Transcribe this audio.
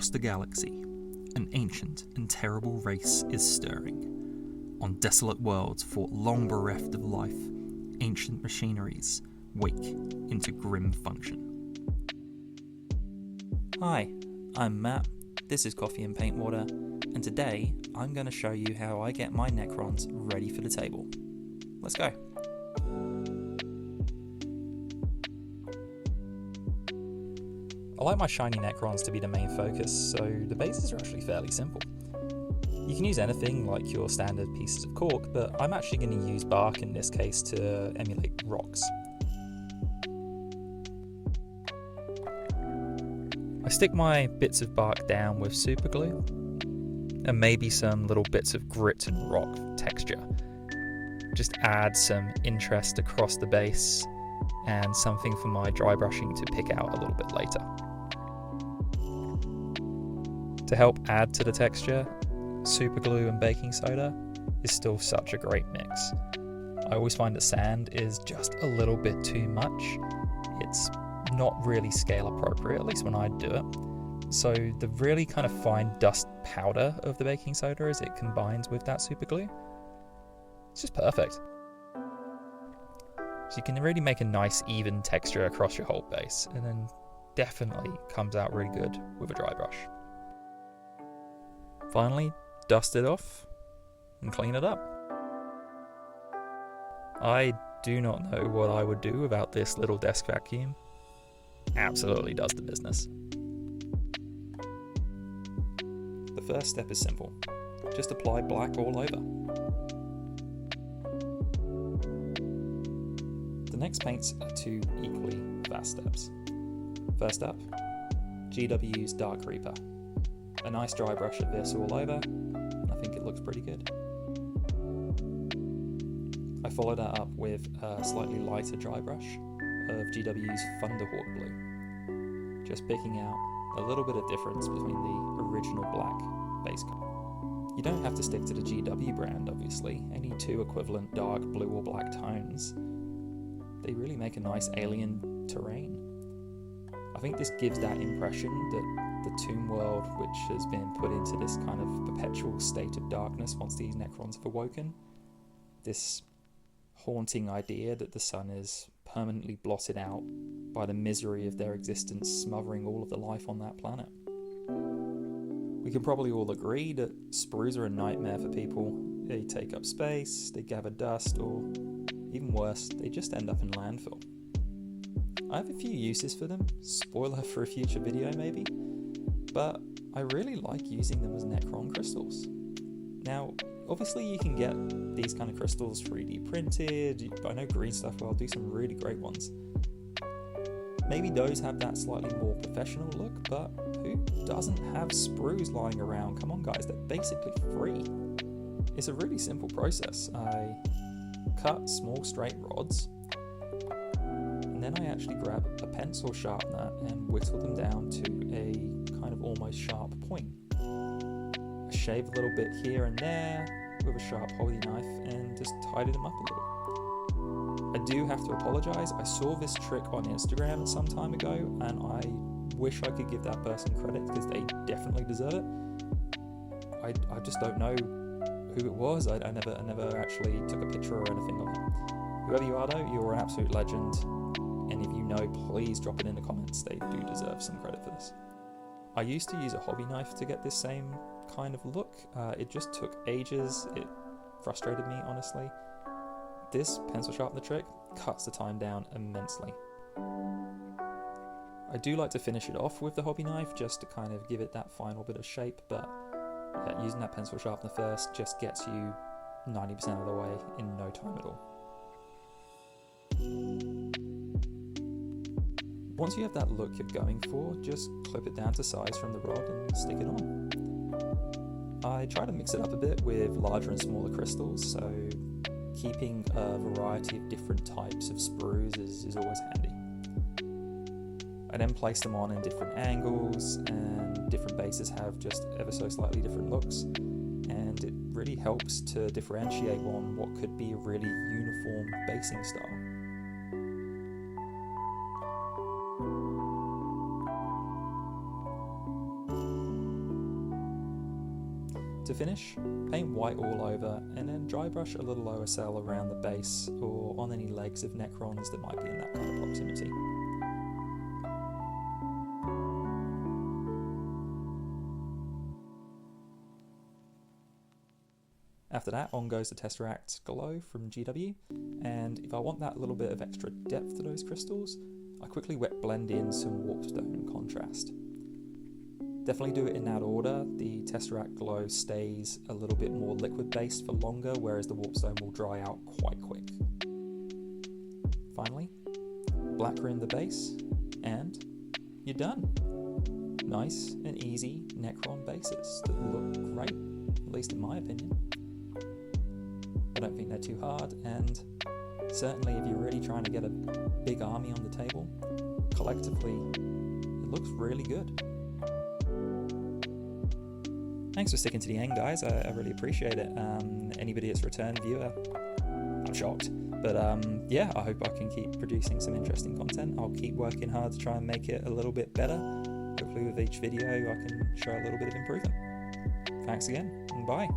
Across the galaxy, an ancient and terrible race is stirring. On desolate worlds fought long bereft of life, ancient machineries wake into grim function. Hi, I'm Matt, this is Coffee and Paint Water, and today I'm going to show you how I get my Necrons ready for the table. Let's go. I like my shiny Necrons to be the main focus, so the bases are actually fairly simple. You can use anything like your standard pieces of cork, but I'm actually going to use bark in this case to emulate rocks. I stick my bits of bark down with super glue, and maybe some little bits of grit and rock texture. Just add some interest across the base, and something for my dry brushing to pick out a little bit later. To help add to the texture, super glue and baking soda is still such a great mix. I always find that sand is just a little bit too much. It's not really scale appropriate, at least when I do it. So the really kind of fine dust powder of the baking soda as it combines with that super glue, it's just perfect. So you can really make a nice even texture across your whole base, and then definitely comes out really good with a dry brush. Finally, dust it off and clean it up. I do not know what I would do without this little desk vacuum. Absolutely does the business. The first step is simple. Just apply black all over. The next paints are two equally fast steps. First up, GW's Dark Reaper. A nice dry brush of this all over, and I think it looks pretty good. I followed that up with a slightly lighter dry brush of GW's Thunderhawk Blue, just picking out a little bit of difference between the original black base color. You don't have to stick to the GW brand, obviously. Any two equivalent dark blue or black tones, they really make a nice alien terrain. I think this gives that impression that the tomb world, which has been put into this kind of perpetual state of darkness once these Necrons have awoken, this haunting idea that the sun is permanently blotted out by the misery of their existence smothering all of the life on that planet. We can probably all agree that sprues are a nightmare for people. They take up space, they gather dust, or even worse, they just end up in landfill. I have a few uses for them, spoiler for a future video maybe, but I really like using them as Necron crystals. Now, obviously you can get these kind of crystals 3D printed. I know Green Stuff will do some really great ones. Maybe those have that slightly more professional look, but who doesn't have sprues lying around? Come on guys, they're basically free. It's a really simple process. I cut small straight rods, and then I actually grab a pencil sharpener and whittle them down to a kind of almost sharp point. I shave a little bit here and there with a sharp holy knife and just tidy them up a little. I do have to apologise, I saw this trick on Instagram some time ago and I wish I could give that person credit because they definitely deserve it. I just don't know who it was. I never actually took a picture or anything of it. Whoever you are though, you're an absolute legend. And if you know, please drop it in the comments. They do deserve some credit for this. I used to use a hobby knife to get this same kind of look. It just took ages. It frustrated me, honestly. This pencil sharpener trick cuts the time down immensely. I do like to finish it off with the hobby knife just to kind of give it that final bit of shape, but yeah, using that pencil sharpener first just gets you 90% of the way in no time at all. Once you have that look you're going for, just clip it down to size from the rod and stick it on. I try to mix it up a bit with larger and smaller crystals, so keeping a variety of different types of sprues is always handy. I then place them on in different angles, and different bases have just ever so slightly different looks, and it really helps to differentiate on what could be a really uniform basing style. To finish, paint white all over and then dry brush a little OSL around the base or on any legs of Necrons that might be in that kind of proximity. After that, on goes the Tesseract Glow from GW, and if I want that little bit of extra depth to those crystals, I quickly wet blend in some Warpstone contrast. Definitely do it in that order. The Tesseract Glow stays a little bit more liquid based for longer, whereas the Warpstone will dry out quite quick. Finally, blacker in the base, and you're done. Nice and easy Necron bases that look great, at least in my opinion. I don't think they're too hard, and certainly if you're really trying to get a big army on the table, collectively, it looks really good. Thanks for sticking to the end, guys. I really appreciate it. Anybody that's a return viewer, I'm shocked. But yeah, I hope I can keep producing some interesting content. I'll keep working hard to try and make it a little bit better. Hopefully with each video I can show a little bit of improvement. Thanks again, and bye.